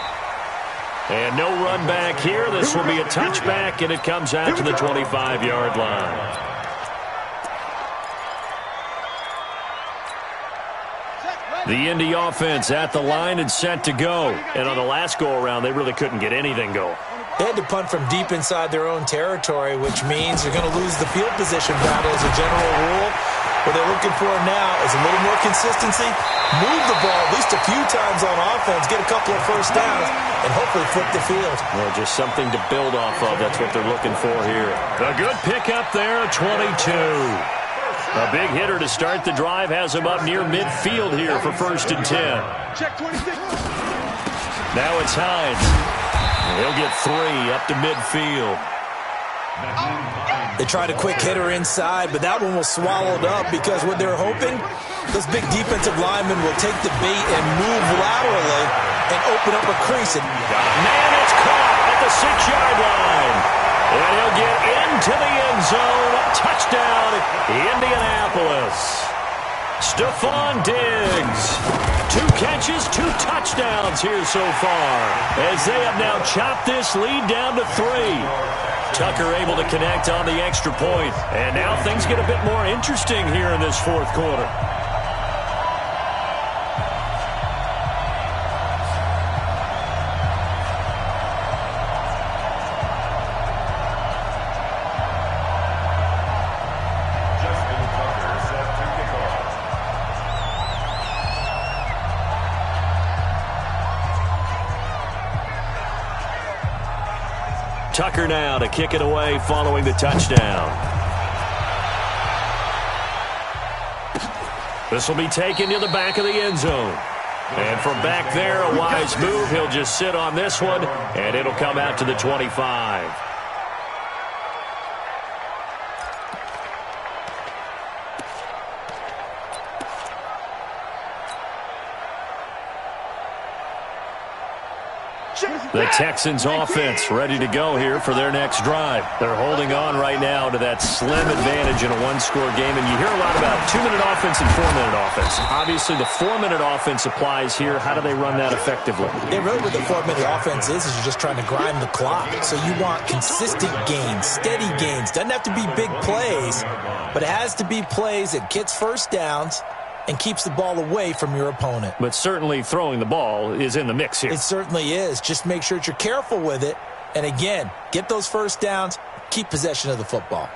And no run back here. This will be a touchback, and it comes out to the 25-yard line. The Indy offense at the line and set to go. And on the last go-around, they really couldn't get anything going. They had to punt from deep inside their own territory, which means you're going to lose the field position battle as a general rule. What they're looking for now is a little more consistency, move the ball at least a few times on offense, get a couple of 1st downs, and hopefully flip the field. Well, just something to build off of. That's what they're looking for here. A good pickup there, 22. A big hitter to start the drive has him up near midfield here for 1st and 10. Check 26. Now it's Hines. He'll get 3 up to midfield. They tried a quick hitter inside, but that one was swallowed up because what they're hoping, those big defensive linemen will take the bait and move laterally and open up a crease. Man, it's caught at the 6-yard line. And he'll get into the end zone. Touchdown, Indianapolis. Stephon Diggs. 2 catches, 2 touchdowns here so far. As they have now chopped this lead down to 3. Tucker able to connect on the extra point. And now things get a bit more interesting here in this 4th quarter. Tucker now to kick it away following the touchdown. This will be taken to the back of the end zone. And from back there, a wise move. He'll just sit on this one, and it'll come out to the 25. The Texans offense ready to go here for their next drive. They're holding on right now to that slim advantage in a 1-score game. And you hear a lot about 2-minute offense and 4-minute offense. Obviously, the 4-minute offense applies here. How do they run that effectively? Yeah, really what the 4-minute offense is you're just trying to grind the clock. So you want consistent gains, steady gains. Doesn't have to be big plays, but it has to be plays that gets 1st downs and keeps the ball away from your opponent. But certainly throwing the ball is in the mix here. It certainly is. Just make sure that you're careful with it. And again, get those 1st downs, keep possession of the football.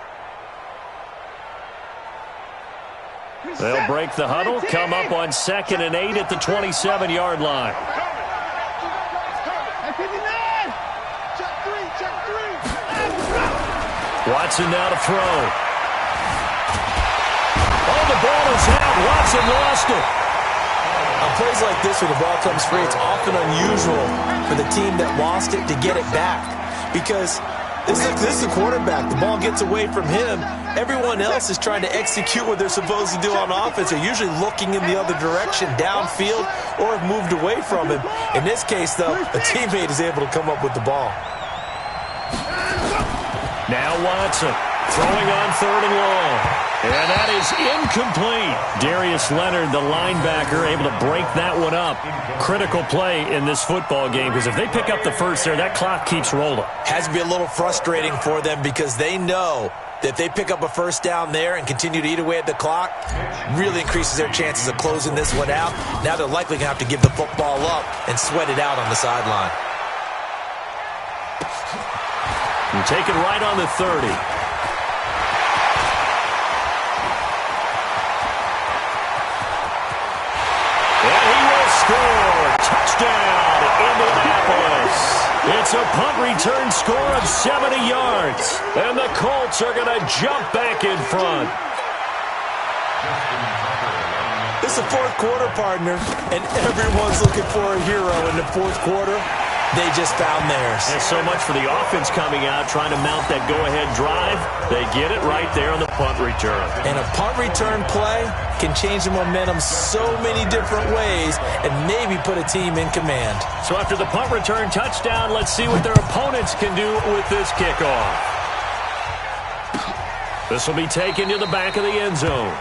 They'll break the huddle, come up on 2nd and 8 at the 27-yard line. Watson now to throw. Oh, the ball is out. Watson lost it. On plays like this where the ball comes free, it's often unusual for the team that lost it to get it back because This is the quarterback. The ball gets away from him. Everyone else is trying to execute what they're supposed to do on offense. They're usually looking in the other direction, downfield, or have moved away from him. In this case, though, a teammate is able to come up with the ball. Now Watson throwing on 3rd and long. And that is incomplete. Darius Leonard, the linebacker, able to break that one up. Critical play in this football game because if they pick up the first there, that clock keeps rolling. Has to be a little frustrating for them because they know that if they pick up a first down there and continue to eat away at the clock, really increases their chances of closing this one out. Now they're likely going to have to give the football up and sweat it out on the sideline. And take it right on the 30. Score! Touchdown, Indianapolis. It's a punt return score of 70 yards. And the Colts are going to jump back in front. It's the fourth quarter, partner, and everyone's looking for a hero in the fourth quarter. They just found theirs. There's so much for the offense coming out, trying to mount that go-ahead drive. They get it right there on the punt return. And a punt return play can change the momentum so many different ways and maybe put a team in command. So after the punt return touchdown, let's see what their opponents can do with this kickoff. This will be taken to the back of the end zone.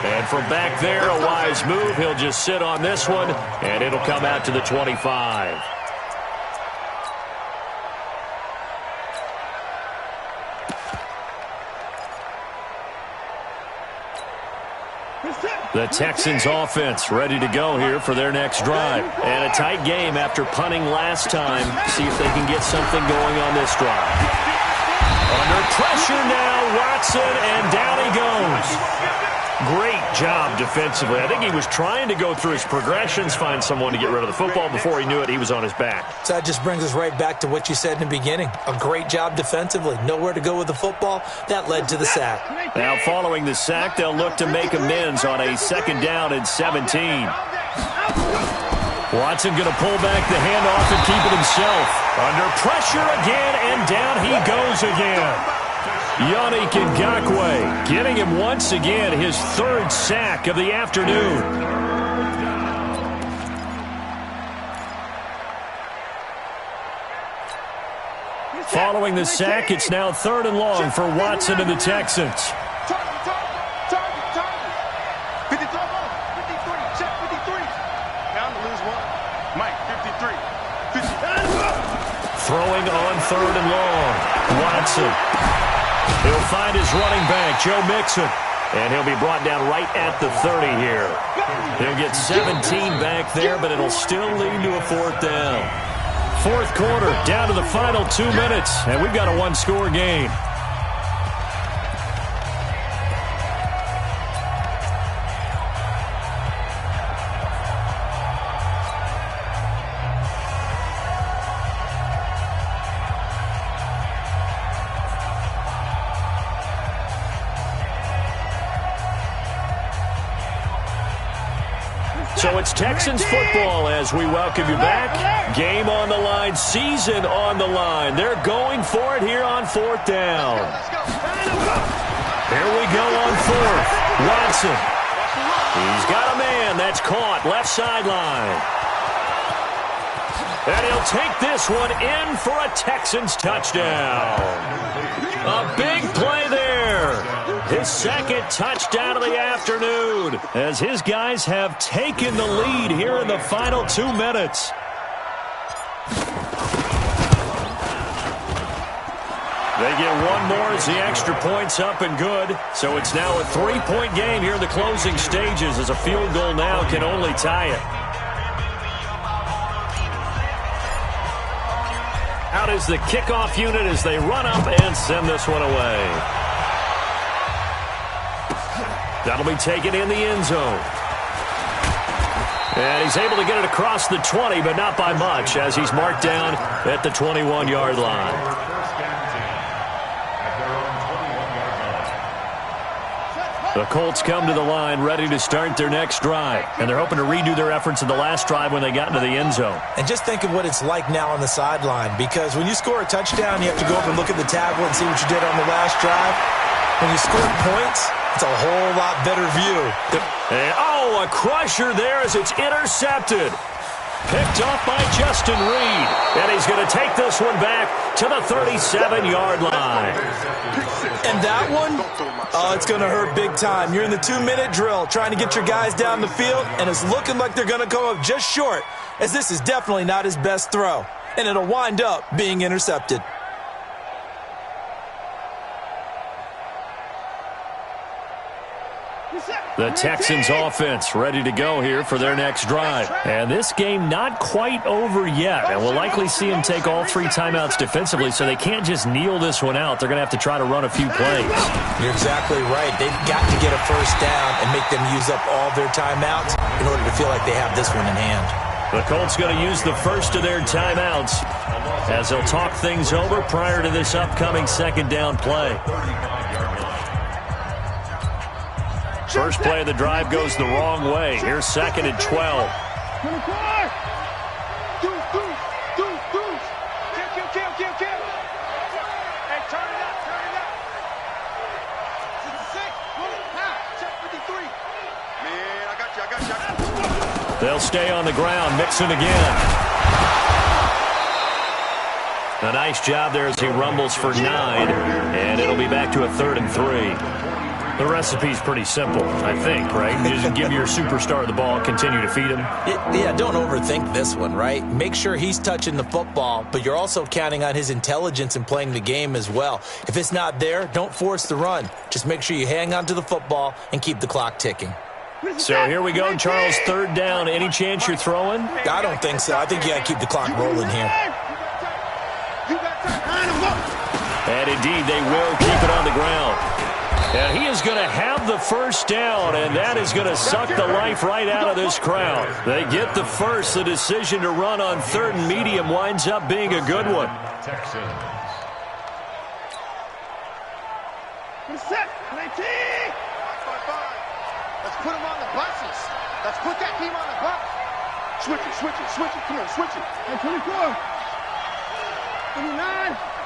And from back there, a wise move. He'll just sit on this one, and it'll come out to the 25. The Texans offense ready to go here for their next drive. And a tight game after punting last time. See if they can get something going on this drive. Under pressure now, Watson, and down he goes. Great job defensively. I think he was trying to go through his progressions, find someone to get rid of the football. Before he knew it, he was on his back. So that just brings us right back to what you said in the beginning. A great job defensively. Nowhere to go with the football. That led to the sack. Now following the sack, they'll look to make amends on a 2nd down and 17. Watson going to pull back the handoff and keep it himself. Under pressure again, and down he goes again. Yannick Ngakoue getting him once again his 3rd sack of the afternoon. Following the sack, it's now 3rd and long for Watson and the Texans. Target. 53, check 53. Down to lose one. Mike, 53. Throwing on 3rd and long. Watson. He'll find his running back, Joe Mixon. And he'll be brought down right at the 30 here. He'll get 17 back there, but it'll still lead to a 4th down. 4th quarter, down to the final 2 minutes, and we've got a 1-score game. So it's Texans football as we welcome you back. Game on the line, season on the line. They're going for it here on 4th down. Here we go on 4th. Watson. He's got a man. That's caught. Left sideline. And he'll take this one in for a Texans touchdown. A big play there. His 2nd touchdown of the afternoon as his guys have taken the lead here in the final 2 minutes. They get one more as the extra point's up and good. So it's now a 3-point game here in the closing stages as a field goal now can only tie it. Out is the kickoff unit as they run up and send this one away. That'll be taken in the end zone. And he's able to get it across the 20, but not by much as he's marked down at the 21-yard line. The Colts come to the line ready to start their next drive, and they're hoping to redo their efforts in the last drive when they got into the end zone. And just think of what it's like now on the sideline, because when you score a touchdown, you have to go over and look at the tablet and see what you did on the last drive. When you score points, it's a whole lot better view. And, oh, a crusher there as it's intercepted. Picked off by Justin Reed. And he's going to take this one back to the 37-yard line. And that one, oh, it's going to hurt big time. You're in the 2-minute drill trying to get your guys down the field, and it's looking like they're going to come up just short, as this is definitely not his best throw. And it'll wind up being intercepted. The Texans offense ready to go here for their next drive. And this game not quite over yet. And we'll likely see them take all 3 timeouts defensively, so they can't just kneel this one out. They're going to have to try to run a few plays. You're exactly right. They've got to get a first down and make them use up all their timeouts in order to feel like they have this one in hand. The Colts going to use the first of their timeouts as they'll talk things over prior to this upcoming second down play. First play of the drive goes the wrong way. Here's 2nd and 12. 24! Deuce. Kill. Hey, turn it up. 66. Check 53. Man, I got you. They'll stay on the ground, mixing again. A nice job there as he rumbles for 9, and it'll be back to a 3rd and 3. The recipe's pretty simple, I think, right? You just give your superstar the ball, continue to feed him. Yeah, don't overthink this one, right? Make sure he's touching the football, but you're also counting on his intelligence in playing the game as well. If it's not there, don't force the run. Just make sure you hang on to the football and keep the clock ticking. So here we go, Charles, 3rd down. Any chance you're throwing? I don't think so. I think you got to keep the clock rolling here. And indeed, they will keep it on the ground. And he is going to have the first down, and that is going to suck the life right out of this crowd. They get the first. The decision to run on 3rd and medium winds up being a good one. Texans. Set. Let's put him on the buses. Let's put that team on the bus. Switch it. Come on, switch it. Hey, 24. 29.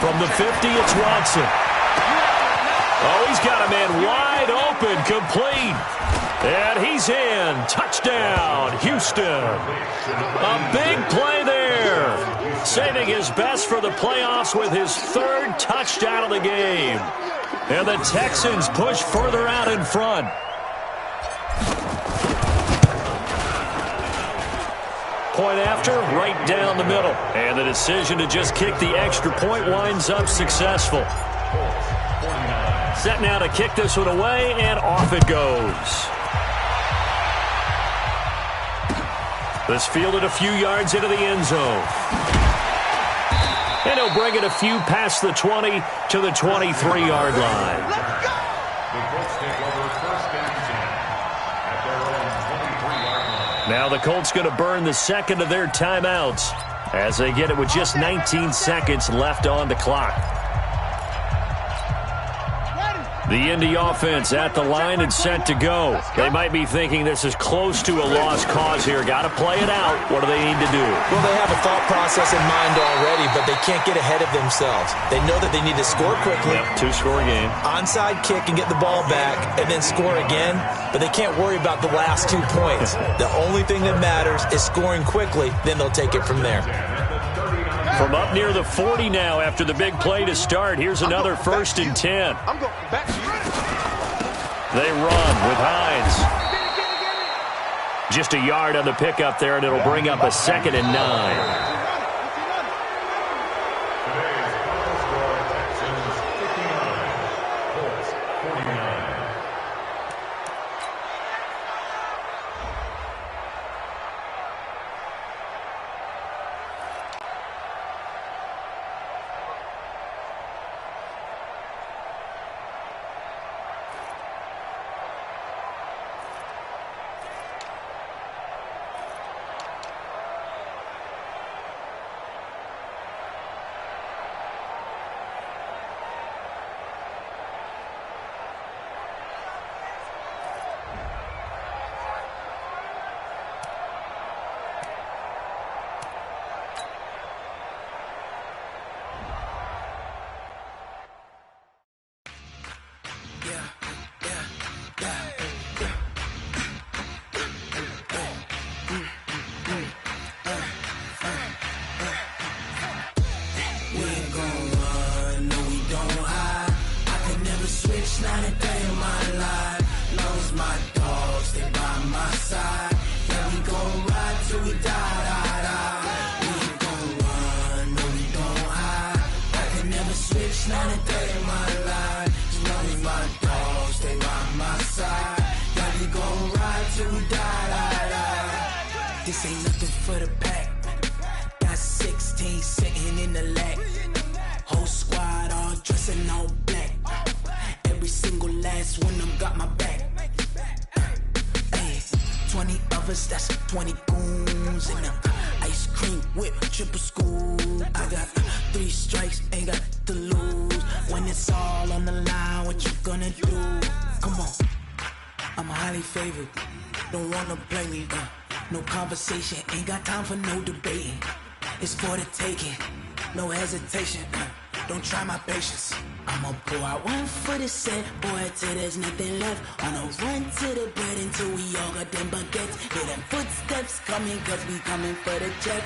From the 50, it's Watson. Oh, he's got a man wide open, complete. And he's in. Touchdown, Houston. A big play there. Saving his best for the playoffs with his 3rd touchdown of the game. And the Texans push further out in front. Point after, right down the middle. And the decision to just kick the extra point winds up successful. Set now to kick this one away, and off it goes. This fielded a few yards into the end zone. And he'll bring it a few past the 20 to the 23-yard line. Now the Colts going to burn the 2nd of their timeouts as they get it with just 19 seconds left on the clock. The Indy offense at the line and set to go. They might be thinking this is close to a lost cause here. Got to play it out. What do they need to do? Well, they have a thought process in mind already, but they can't get ahead of themselves. They know that they need to score quickly. Yep, 2-score game. Onside kick and get the ball back and then score again, but they can't worry about the last 2 points. The only thing that matters is scoring quickly, then they'll take it from there. From up near the 40 now after the big play to start. Here's another 1st and 10. I'm going back to you. They run with Hines. Just a yard on the pickup there, and it'll bring up a 2nd and 9. This ain't nothing for the pack. Got 16 sitting in the lag. Whole squad all dressing all black. Every single last one of them got my back. Hey, 20 of us, that's 20 goons in them. Ice cream whip, triple scoop. I got 3 strikes, ain't got to lose. When it's all on the line, what you gonna do? Come on, I'm highly favored. Don't wanna play me, no conversation, ain't got time for no debating. It's for the taking, no hesitation. Don't try my patience. I'ma pull out one for the set, boy, till there's nothing left. On a run to the bread until we all got them baguettes. Hear them footsteps coming, cause we coming for the check.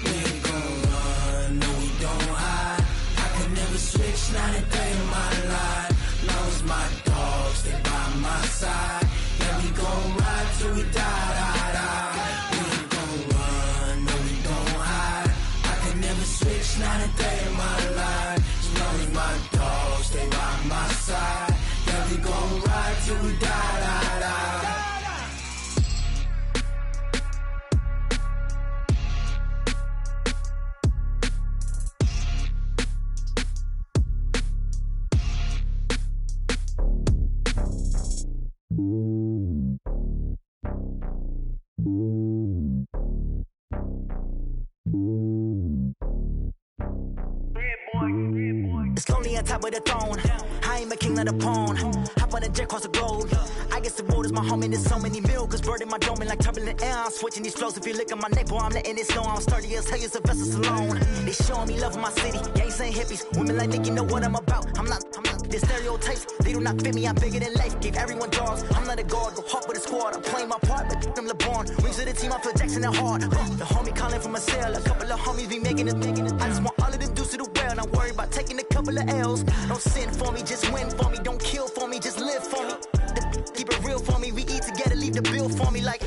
We ain't gon' run, no we don't hide. I could never switch, not a day in my life. Long as my dogs, they by my side. Yeah, we gon' ride till we die, die, die. We ain't gon' run, no we don't hide. I could never switch, not a day in my life. As long as my dogs, they by my side. Yeah, we gon' ride till we die, die, die. It's lonely on top of the throne. I ain't a king of the pawn. Hop on a jet across the globe. I guess the road is my home and there's so many milk. Cause bird in my dome and like turbulent air. I'm switching these flows. If you look at my neck, boy, I'm letting it snow. I'm sturdy as hell, as a vessel alone. They showing me love in my city. Gangs and hippies. Women like Nick, you know what I'm about. I'm not the stereotypes. They do not fit me. I'm bigger than life. Gave everyone dogs. I'm not a guard. Go hard with a squad. I'm playing my part, but I'm LeBron. Wings of the team, I feel Jackson and hard. The homie calling from a cell. A couple of homies be making it. I just want all of them dudes to the well. Not worry about taking a couple of L's. Don't sin for me, just win for me. Don't kill for me, just live for me. Keep it real for me. We eat together, leave the bill for me like.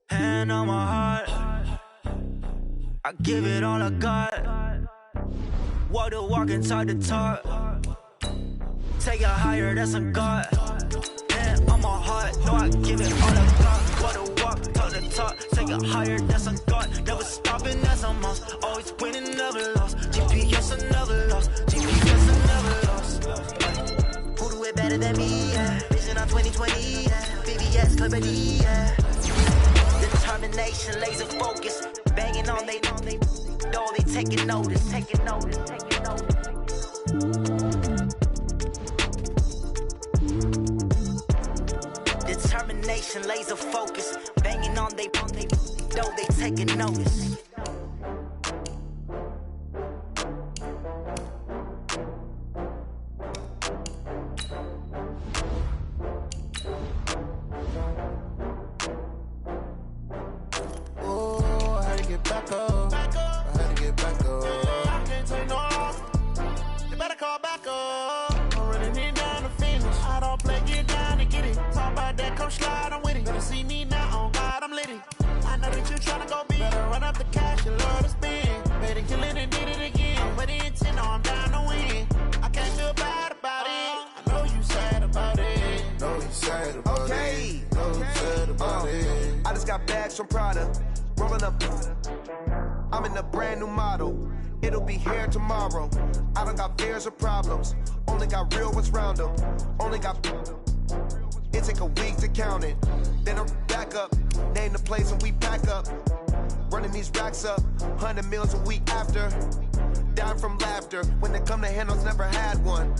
Hand on my heart, I give it all I got. Walk the walk and talk the talk. Take it higher, that's a God. Hand on my heart, no, I give it all I got. Walk the walk, talk the talk. Take it higher, that's a God. Never stopping, that's a must. Always winning, never lost. GPS, I never lost. GPS, I never lost. Who do it better than me? Yeah. Vision on 2020. Yeah. VVS, Liberty. Yeah. Determination, laser focus. Banging on they know they taking notice. Taking notice. Taking notice. Determination, laser focus. Banging on they know they taking notice. Back up. I had to get back up. I can't take no loss. You better call back up. I'm running it down to finish. I don't play, get down to get it. Talk about that, come slide, I'm with it. Better see me now, on God, I'm litty. I know that you tryna go big. Better run up the cash, you love to spend. Better kill it and did it again. I'm with the intent, no, I'm down to win. I can't feel bad about it. I know you sad about it. Know you sad about it. Know you sad about it. I just got bags from Prada. Rolling up, I'm in a brand new model. It'll be here tomorrow. I don't got fears or problems. Only got real ones round them. Only got. It take a week to count it. Then I'm back up. Name the place and we pack up. Running these racks up. 100 meals a week after. Down from laughter. When they come to handles, never had one.